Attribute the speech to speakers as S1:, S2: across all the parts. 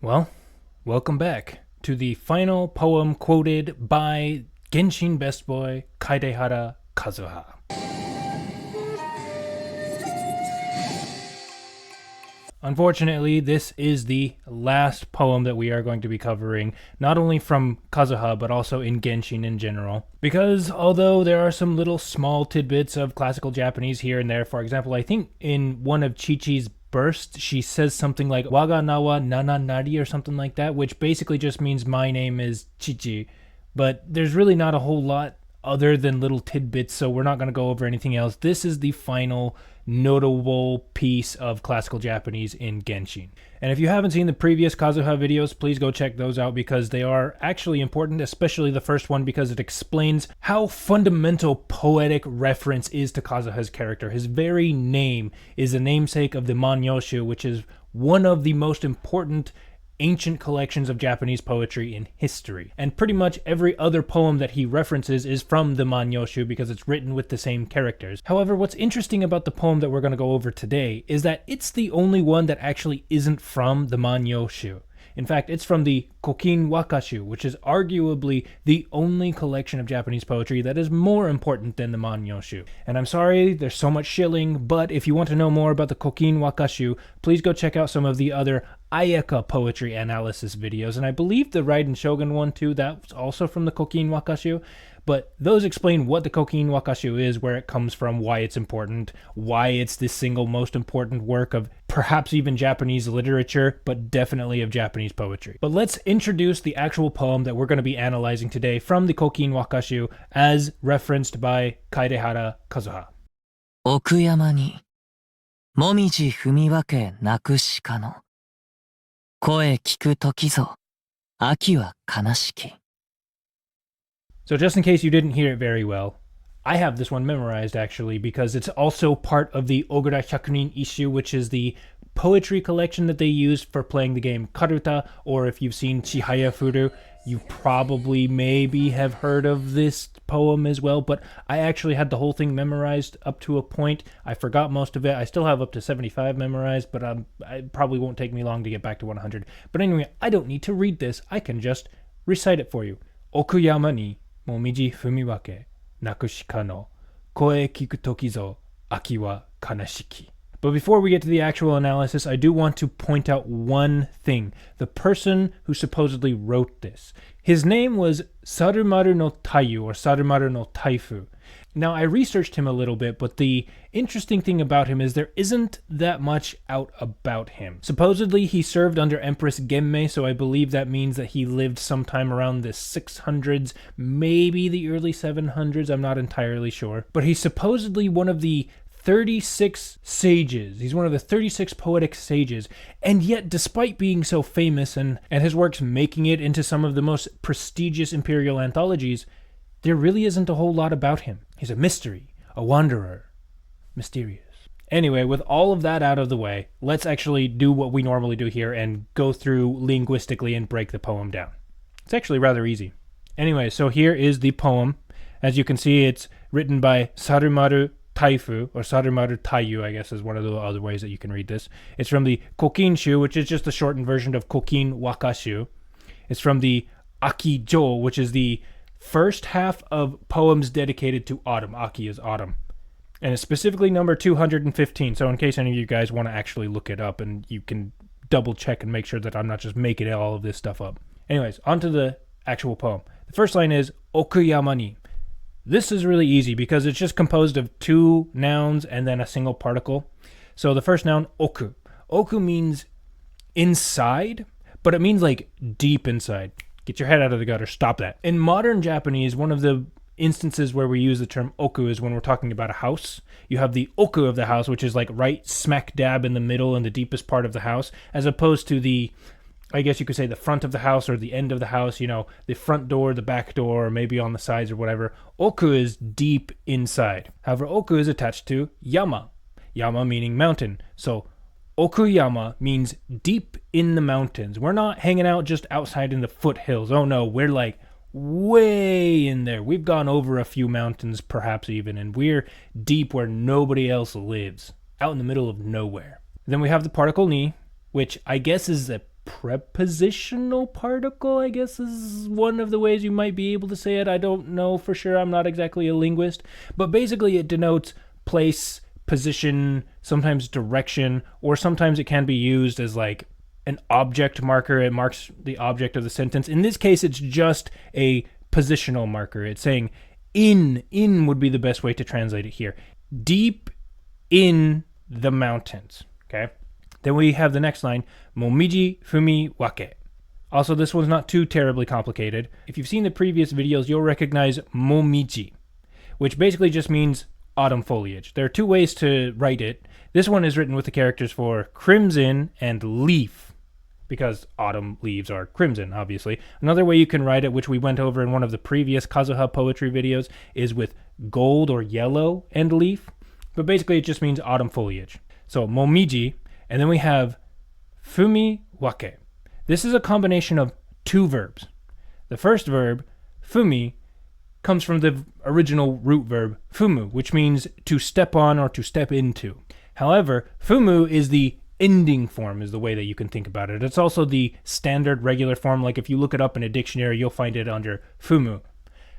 S1: Well, welcome back to the final poem quoted by Genshin best boy Kaidehara Kazuha. Unfortunately, this is the last poem that we are going to be covering, not only from Kazuha, but also in Genshin in general. Because although there are some little small tidbits of classical Japanese here and there, for example, I think in one of Chi-Chi's bursts, she says something like Waga nawa nana nari or something like that, which basically just means my name is Chi-Chi. But there's really not a whole lot other than little tidbits, so we're not going to go over anything else. This is the final notable piece of classical Japanese in Genshin. And if you haven't seen the previous Kazuha videos, please go check those out because they are actually important, especially the first one because it explains how fundamental poetic reference is to Kazuha's character. His very name is the namesake of the Manyoshu, which is one of the most important ancient collections of Japanese poetry in history. And pretty much every other poem that he references is from the Manyoshu because it's written with the same characters. However, what's interesting about the poem that we're going to go over today is that it's the only one that actually isn't from the Manyoshu. In fact, it's from the Kokin Wakashu, which is arguably the only collection of Japanese poetry that is more important than the Manyoshu. And I'm sorry, there's so much shilling, but if you want to know more about the Kokin Wakashu, please go check out some of the other Ayaka poetry analysis videos. And I believe the Raiden Shogun one too, that's also from the Kokin Wakashu. But those explain what the Kokin Wakashu is, where it comes from, why it's important, why it's the single most important work of perhaps even Japanese literature, but definitely of Japanese poetry. But let's introduce the actual poem that we're going to be analyzing today from the Kokin Wakashu as referenced by Kaidehara Kazuha.
S2: 奥山に、もみじ踏み分け泣く鹿の。声聞く時ぞ、秋は悲しき。
S1: So just in case you didn't hear it very well, I have this one memorized actually because it's also part of the Ogura Hyakunin issue, which is the poetry collection that they use for playing the game Karuta, or if you've seen Chihaya Furu, you probably maybe have heard of this poem as well, but I actually had the whole thing memorized up to a point. I forgot most of it. I still have up to 75 memorized, but it probably won't take me long to get back to 100. But anyway, I don't need to read this. I can just recite it for you. Okuyama ni momiji fumiwake naku shika no koe kiku toki zo aki wa kanashiki. But before we get to the actual analysis, I do want to point out one thing. The person who supposedly wrote this, his name was Sarumaru no Taiyu, or Sarumaru no Taifu. Now, I researched him a little bit, but the interesting thing about him is there isn't that much out about him. Supposedly, he served under Empress Genmei, so I believe that means that he lived sometime around the 600s, maybe the early 700s, I'm not entirely sure. But he's supposedly one of the 36 sages. He's one of the 36 poetic sages, and yet despite being so famous and his works making it into some of the most prestigious imperial anthologies, there really isn't a whole lot about him. He's a mystery, a wanderer, mysterious. Anyway, with all of that out of the way, let's actually do what we normally do here and go through linguistically and break the poem down. It's actually rather easy. Anyway, so here is the poem. As you can see, it's written by Sarumaru Taifu, or Sarumaru Taiyu, I guess is one of the other ways that you can read this. It's from the Kokinshu, which is just the shortened version of Kokin Wakashu. It's from the Akijo, which is the first half of poems dedicated to autumn. Aki is autumn. And it's specifically number 215, so in case any of you guys want to actually look it up and you can double check and make sure that I'm not just making all of this stuff up. Anyways, on to the actual poem. The first line is Okuyama ni. This is really easy because it's just composed of two nouns and then a single particle. So the first noun, oku. Oku means inside, but it means like deep inside. Get your head out of the gutter. Stop that. In modern Japanese, one of the instances where we use the term oku is when we're talking about a house. You have the oku of the house, which is like right smack dab in the middle and the deepest part of the house, as opposed to the, I guess you could say, the front of the house or the end of the house, you know, the front door, the back door, or maybe on the sides or whatever. Oku is deep inside. However, oku is attached to yama. Yama meaning mountain. So Okuyama means deep in the mountains. We're not hanging out just outside in the foothills. Oh no, we're like way in there. We've gone over a few mountains perhaps even, and we're deep where nobody else lives. Out in the middle of nowhere. Then we have the particle ni, which I guess is a prepositional particle, I guess is one of the ways you might be able to say it. I don't know for sure. I'm not exactly a linguist. But basically it denotes place, position, sometimes direction, or sometimes it can be used as like an object marker. It marks the object of the sentence. In this case, it's just a positional marker. It's saying in would be the best way to translate it here. Deep in the mountains, okay? Then we have the next line, momiji fumi wake. Also, this one's not too terribly complicated. If you've seen the previous videos, you'll recognize momiji, which basically just means autumn foliage. There are two ways to write it. This one is written with the characters for crimson and leaf, because autumn leaves are crimson, obviously. Another way you can write it, which we went over in one of the previous Kazuha poetry videos, is with gold or yellow and leaf. But basically it just means autumn foliage. So momiji, and then we have fumi wake. This is a combination of two verbs. The first verb, fumi, comes from the original root verb fumu, which means to step on or to step into. However, fumu is the ending form, is the way that you can think about it. It's also the standard regular form. Like if you look it up in a dictionary, you'll find it under fumu.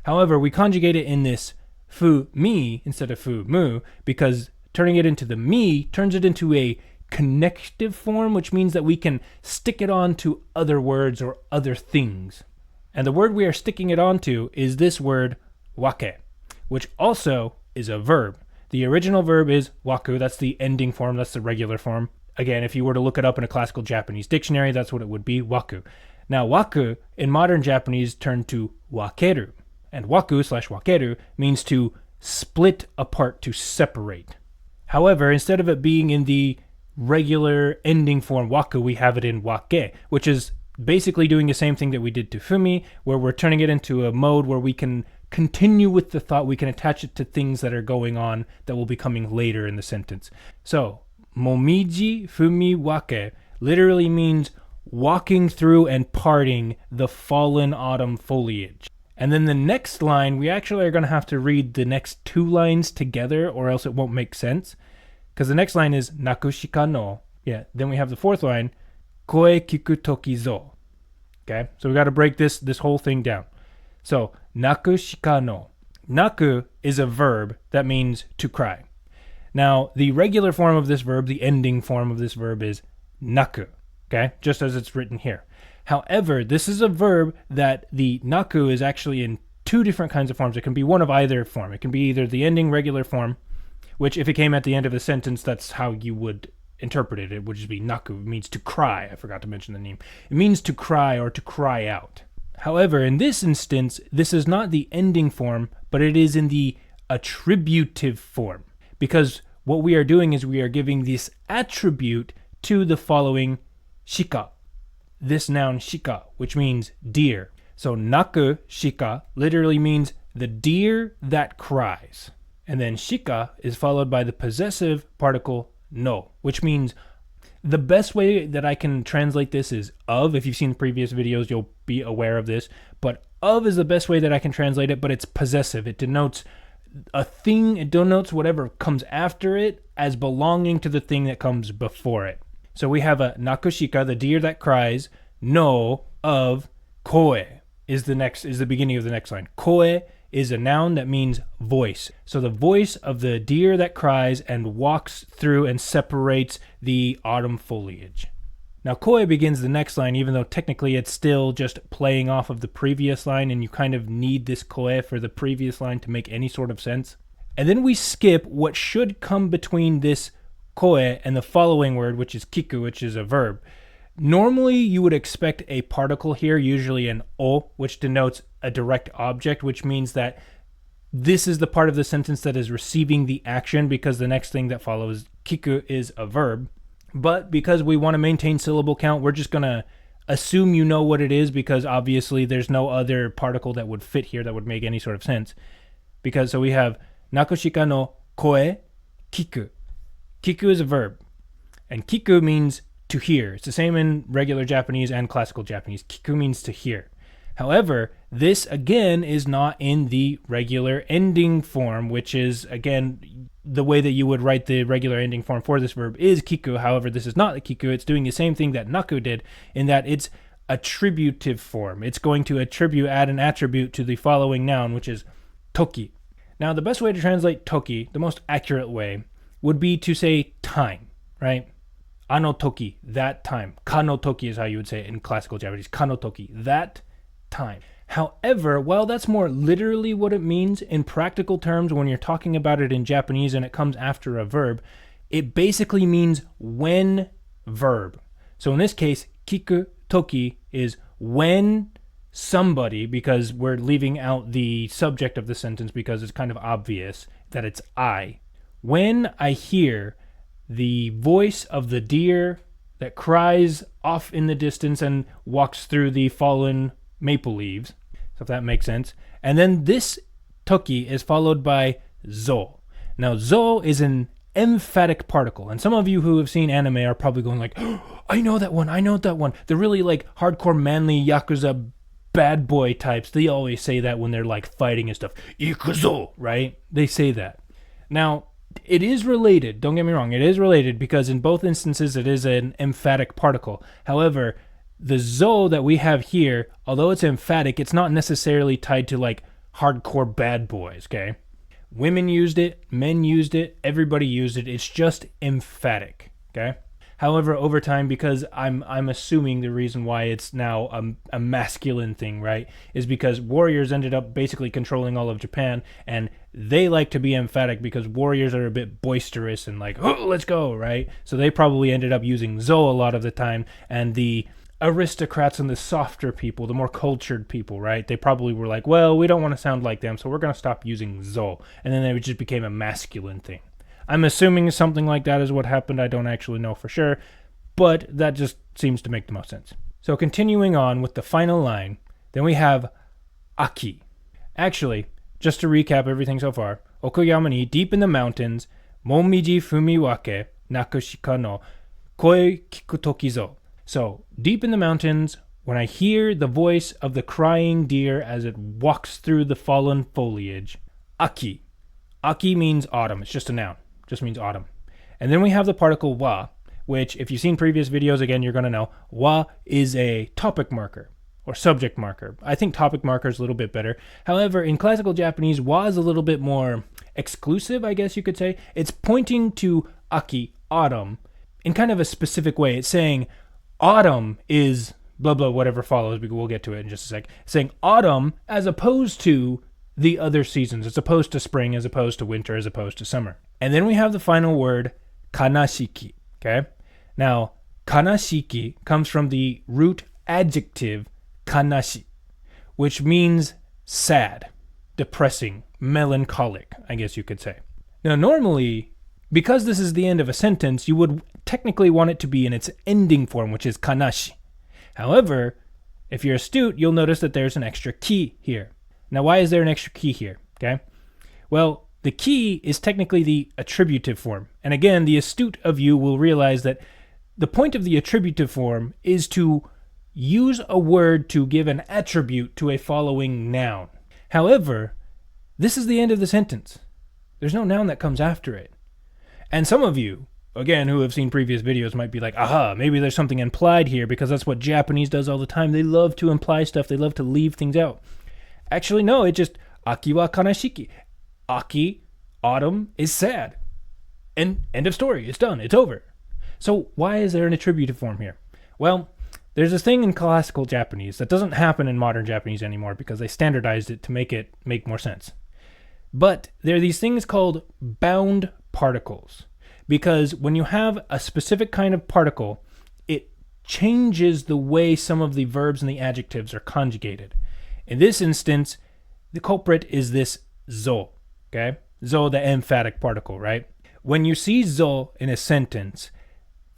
S1: However, we conjugate it in this fu mi instead of fu mu, because turning it into the mi turns it into a connective form, which means that we can stick it on to other words or other things. And the word we are sticking it onto is this word wake, which also is a verb. The original verb is waku, that's the ending form, that's the regular form. Again, if you were to look it up in a classical Japanese dictionary, that's what it would be, waku. Now, waku in modern Japanese turned to wakeru. And waku/wakeru means to split apart, to separate. However, instead of it being in the regular ending form waku, we have it in wake, which is basically doing the same thing that we did to fumi, where we're turning it into a mode where we can continue with the thought, we can attach it to things that are going on that will be coming later in the sentence. So, momiji fumi wake literally means walking through and parting the fallen autumn foliage. And then the next line, we actually are going to have to read the next two lines together or else it won't make sense. Because the next line is nakushika no. Yeah, then we have the fourth line, koe kiku toki zo. Okay, so we got to break this whole thing down. So, nakushika no. Naku is a verb that means to cry. Now, the regular form of this verb, the ending form of this verb is naku. Okay, just as it's written here. However, this is a verb that the naku is actually in two different kinds of forms. It can be one of either form. It can be either the ending regular form, which if it came at the end of a sentence, that's how you would interpret it. It would just be naku. It means to cry. I forgot to mention the name. It means to cry or to cry out. However, in this instance, this is not the ending form, but it is in the attributive form. Because what we are doing is we are giving this attribute to the following shika. This noun shika, which means deer. So naku shika literally means the deer that cries. And then shika is followed by the possessive particle no, which means the best way that I can translate this is of. If you've seen previous videos, you'll be aware of this. But of is the best way that I can translate it, but it's possessive. It denotes a thing, it denotes whatever comes after it as belonging to the thing that comes before it. So we have a nakushika, the deer that cries, no, of, koe is the beginning of the next line. Koe is a noun that means voice. So the voice of the deer that cries and walks through and separates the autumn foliage. Now koe begins the next line, even though technically it's still just playing off of the previous line, and you kind of need this koe for the previous line to make any sort of sense. And then we skip what should come between this koe and the following word, which is kiku, which is a verb. Normally, you would expect a particle here, usually an o, which denotes a direct object, which means that this is the part of the sentence that is receiving the action, because the next thing that follows, kiku, is a verb. But because we want to maintain syllable count, we're just going to assume you know what it is, because obviously there's no other particle that would fit here that would make any sort of sense. So we have nakushika no koe kiku. Kiku is a verb, and kiku means to hear. It's the same in regular Japanese and classical Japanese. Kiku means to hear. However, this again is not in the regular ending form, which is, again, the way that you would write the regular ending form for this verb is kiku. However, this is not the kiku. It's doing the same thing that naku did in that it's attributive form. It's going to add an attribute to the following noun, which is toki. Now, the best way to translate toki, the most accurate way, would be to say time, right? Ano toki, that time. Kano toki is how you would say it in classical Japanese. Kano toki, that time. However, while that's more literally what it means, in practical terms, when you're talking about it in Japanese and it comes after a verb, it basically means when verb. So in this case, kiku toki is when somebody, because we're leaving out the subject of the sentence because it's kind of obvious that it's I. When I hear the voice of the deer that cries off in the distance and walks through the fallen maple leaves, so if that makes sense. And then this toki is followed by zo. Now, zo is an emphatic particle. And some of you who have seen anime are probably going like, oh, I know that one. They're really like hardcore manly Yakuza bad boy types. They always say that when they're like fighting and stuff. Ikuzo, right? They say that. Now, it is related. Don't get me wrong. It is related because in both instances it is an emphatic particle. However, the zo that we have here, although it's emphatic, it's not necessarily tied to like hardcore bad boys, okay? Women used it, men used it, everybody used it. It's just emphatic, okay? However, over time, because I'm assuming the reason why it's now a masculine thing, right, is because warriors ended up basically controlling all of Japan, and they like to be emphatic because warriors are a bit boisterous and like, oh, let's go, right? So they probably ended up using zo a lot of the time, and the aristocrats and the softer people, the more cultured people, right, they probably were like, well, we don't want to sound like them, so we're going to stop using zo, and then it just became a masculine thing. I'm assuming something like that is what happened. I don't actually know for sure, but that just seems to make the most sense. So continuing on with the final line, then we have aki. Actually, just to recap everything so far, Okuyama ni, deep in the mountains, momiji fumiwake, nakushika no, koe kiku tokizo. So, deep in the mountains, when I hear the voice of the crying deer as it walks through the fallen foliage, aki. Aki means autumn. It's just a noun. Just means autumn. And then we have the particle wa, which, if you've seen previous videos, again, you're going to know, wa is a topic marker or subject marker. I think topic marker is a little bit better. However, in classical Japanese, wa is a little bit more exclusive, I guess you could say. It's pointing to aki, autumn, in kind of a specific way. It's saying autumn is blah, blah, whatever follows, because we'll get to it in just a sec. It's saying autumn as opposed to the other seasons, as opposed to spring, as opposed to winter, as opposed to summer. And then we have the final word, kanashiki, okay? Now, kanashiki comes from the root adjective kanashi, which means sad, depressing, melancholic, I guess you could say. Now, normally, because this is the end of a sentence, you would technically want it to be in its ending form, which is kanashi. However, if you're astute, you'll notice that there's an extra ki here. Now, why is there an extra ki here? Okay. Well, the ki is technically the attributive form. And again, the astute of you will realize that the point of the attributive form is to use a word to give an attribute to a following noun. However, this is the end of the sentence. There's no noun that comes after it. And some of you, again, who have seen previous videos might be like, aha, maybe there's something implied here, because that's what Japanese does all the time. They love to imply stuff. They love to leave things out. Actually, no, it just, aki wa kanashiki. Aki, autumn, is sad. And end of story. It's done. It's over. So why is there an attributive form here? Well, there's this thing in classical Japanese that doesn't happen in modern Japanese anymore because they standardized it to make more sense. But there are these things called bound particles. Because when you have a specific kind of particle, it changes the way some of the verbs and the adjectives are conjugated. In this instance, the culprit is this zo, okay? Zo, the emphatic particle, right? When you see zo in a sentence,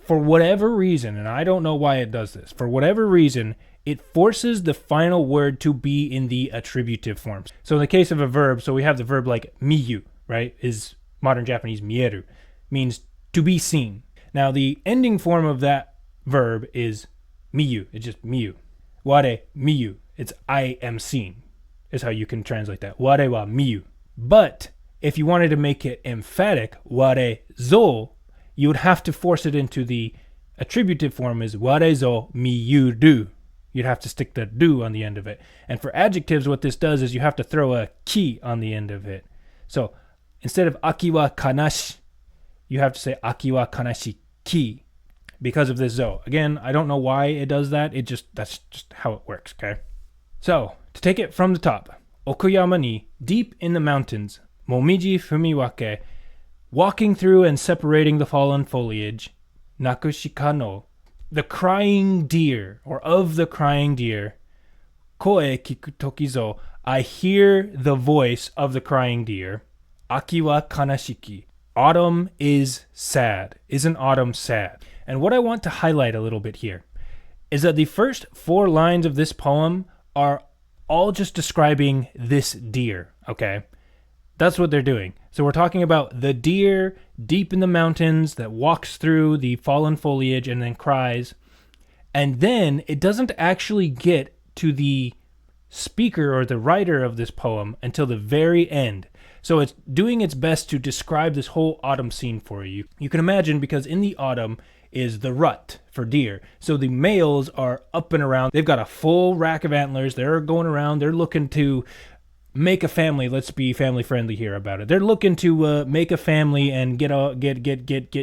S1: for whatever reason, and I don't know why it does this, for whatever reason, it forces the final word to be in the attributive forms. So in the case of a verb, so we have the verb like miyu, right, is modern Japanese mieru, means to be seen. Now, the ending form of that verb is miyu. It's just miyu. Ware miyu. It's I am seen, is how you can translate that. Ware wa miyu. But if you wanted to make it emphatic, ware zo, you would have to force it into the attributive form is ware zo miyuru. You'd have to stick the do on the end of it. And for adjectives, what this does is you have to throw a ki on the end of it. So instead of aki wa kanashi, you have to say aki wa kanashi ki because of this zo. Again, I don't know why it does that. That's just how it works, okay? So, to take it from the top, okuyama ni, deep in the mountains, momiji fumiwake, walking through and separating the fallen foliage, nakushika no, the crying deer, or of the crying deer, koe kiku tokizo, I hear the voice of the crying deer, aki wa kanashiki, autumn is sad. Isn't autumn sad? And what I want to highlight a little bit here is that the first 4 lines of this poem are all just describing this deer, okay? That's what they're doing. So we're talking about the deer deep in the mountains that walks through the fallen foliage and then cries. And then it doesn't actually get to the speaker or the writer of this poem until the very end. So it's doing its best to describe this whole autumn scene for you. You can imagine, because in the autumn is the rut for deer. So the males are up and around. They've got a full rack of antlers. They're going around. They're looking to make a family. Let's be family friendly here about it. They're looking to make a family and get,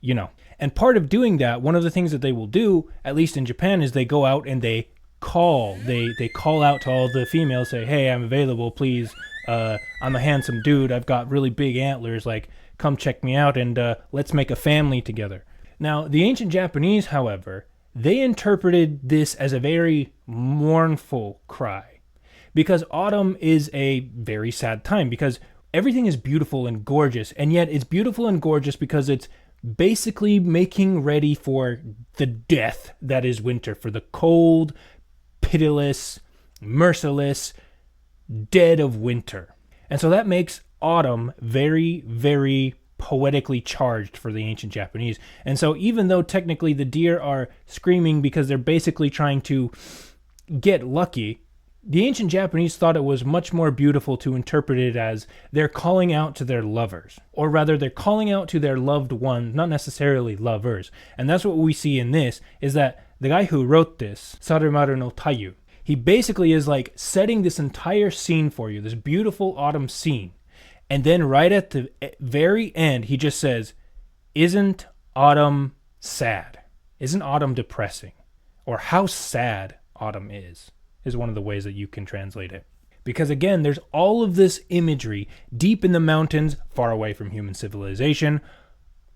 S1: you know. And part of doing that, one of the things that they will do, at least in Japan, is they go out and they call. They call out to all the females, say, hey, I'm available, please. I'm a handsome dude. I've got really big antlers. Like, come check me out and let's make a family together. Now, the ancient Japanese, however, they interpreted this as a very mournful cry. Because autumn is a very sad time, because everything is beautiful and gorgeous, and yet it's beautiful and gorgeous because it's basically making ready for the death that is winter, for the cold, pitiless, merciless dead of winter. And so that makes autumn very, very poetically charged for the ancient Japanese. And so even though technically the deer are screaming because they're basically trying to get lucky, the ancient Japanese thought it was much more beautiful to interpret it as they're calling out to their lovers, or rather they're calling out to their loved ones, not necessarily lovers. And that's what we see in this, is that the guy who wrote this, Saremaru no Tayu, he basically is like setting this entire scene for you, this beautiful autumn scene. And then right at the very end, he just says, isn't autumn sad? Isn't autumn depressing? Or how sad autumn is one of the ways that you can translate it. Because again, there's all of this imagery deep in the mountains, far away from human civilization,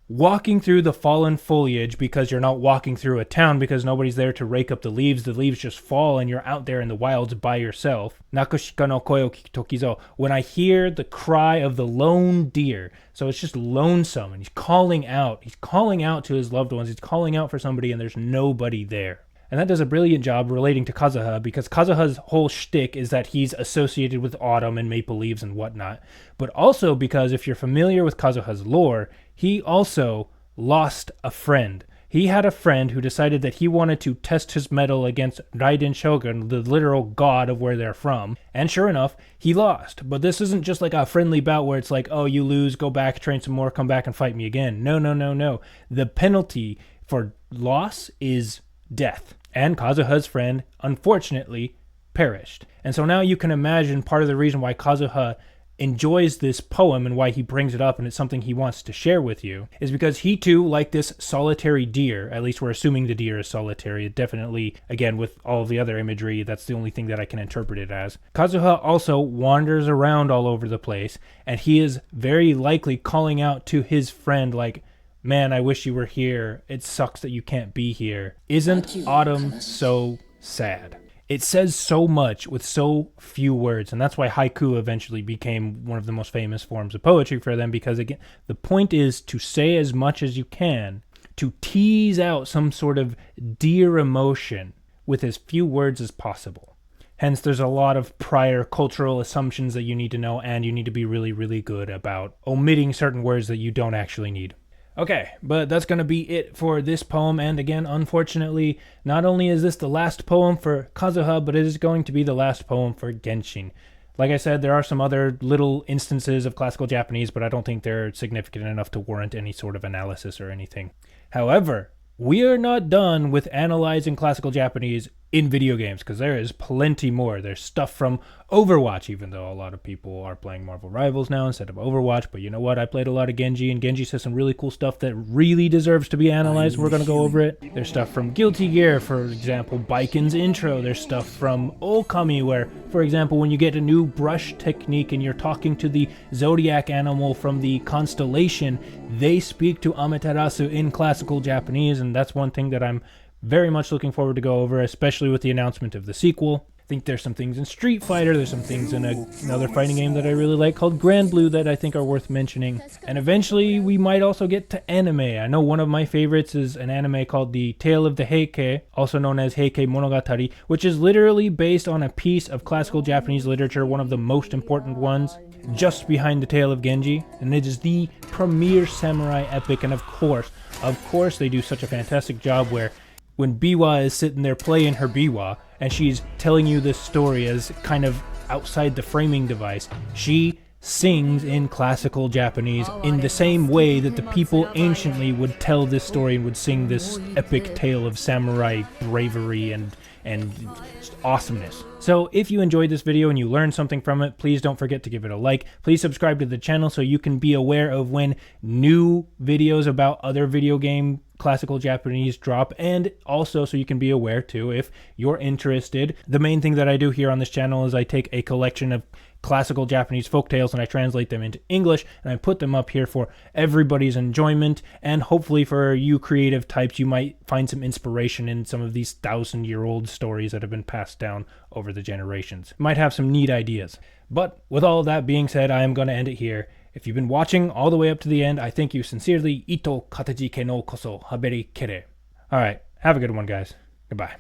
S1: walking through the fallen foliage, because you're not walking through a town because nobody's there to rake up the leaves. The leaves just fall and you're out there in the wilds by yourself. Nakushika no koe o kiku tokizo. When I hear the cry of the lone deer, so it's just lonesome, and he's calling out. He's calling out to his loved ones. He's calling out for somebody, and there's nobody there. And that does a brilliant job relating to Kazuha, because Kazuha's whole shtick is that he's associated with autumn and maple leaves and whatnot. But also because if you're familiar with Kazuha's lore, he also lost a friend. He had a friend who decided that he wanted to test his mettle against Raiden Shogun, the literal god of where they're from. And sure enough, he lost. But this isn't just like a friendly bout where it's like, oh, you lose, go back, train some more, come back and fight me again. No. The penalty for loss is death. And Kazuha's friend, unfortunately, perished. And so now you can imagine part of the reason why Kazuha enjoys this poem and why he brings it up and it's something he wants to share with you is because he too, like this solitary deer, at least we're assuming the deer is solitary, definitely, again, with all of the other imagery, that's the only thing that I can interpret it as. Kazuha also wanders around all over the place, and he is very likely calling out to his friend like, man, I wish you were here. It sucks that you can't be here. Isn't autumn so sad? It says so much with so few words, and that's why haiku eventually became one of the most famous forms of poetry for them, because again, the point is to say as much as you can, to tease out some sort of dear emotion with as few words as possible. Hence, there's a lot of prior cultural assumptions that you need to know, and you need to be really, really good about omitting certain words that you don't actually need. Okay, but that's going to be it for this poem, and again, unfortunately, not only is this the last poem for Kazuha, but it is going to be the last poem for Genshin. Like I said, there are some other little instances of classical Japanese, but I don't think they're significant enough to warrant any sort of analysis or anything. However, we are not done with analyzing classical Japanese in video games, because there is plenty more. There's stuff from Overwatch, even though a lot of people are playing Marvel Rivals now instead of Overwatch. But you know what? I played a lot of Genji, and Genji says some really cool stuff that really deserves to be analyzed. We're going to go over it. There's stuff from Guilty Gear, for example, Baiken's intro. There's stuff from Okami, where, for example, when you get a new brush technique and you're talking to the zodiac animal from the constellation, they speak to Amaterasu in classical Japanese, and that's one thing that I'm very much looking forward to go over, especially with the announcement of the sequel. I think there's some things in Street Fighter, there's some things in another fighting game that I really like called Grand Blue that I think are worth mentioning. And eventually we might also get to anime. I know one of my favorites is an anime called The Tale of the Heike, also known as Heike Monogatari, which is literally based on a piece of classical Japanese literature, one of the most important ones, just behind the Tale of Genji. And it is the premier samurai epic, and of course, they do such a fantastic job where when Biwa is sitting there playing her Biwa, and she's telling you this story as kind of outside the framing device, she sings in classical Japanese in the same way that the people anciently would tell this story and would sing this epic tale of samurai bravery and just awesomeness. So if you enjoyed this video and you learned something from it, please don't forget to give it a like. Please subscribe to the channel so you can be aware of when new videos about other video game classical Japanese drop, and also so you can be aware too if you're interested. The main thing that I do here on this channel is I take a collection of classical Japanese folktales and I translate them into English, and I put them up here for everybody's enjoyment, and hopefully for you creative types you might find some inspiration in some of these 1,000-year-old stories that have been passed down over the generations. Might have some neat ideas. But with all that being said, I am going to end it here. If you've been watching all the way up to the end, I thank you sincerely. Ito kataji ke no koso haberi kere. Alright, have a good one, guys. Goodbye.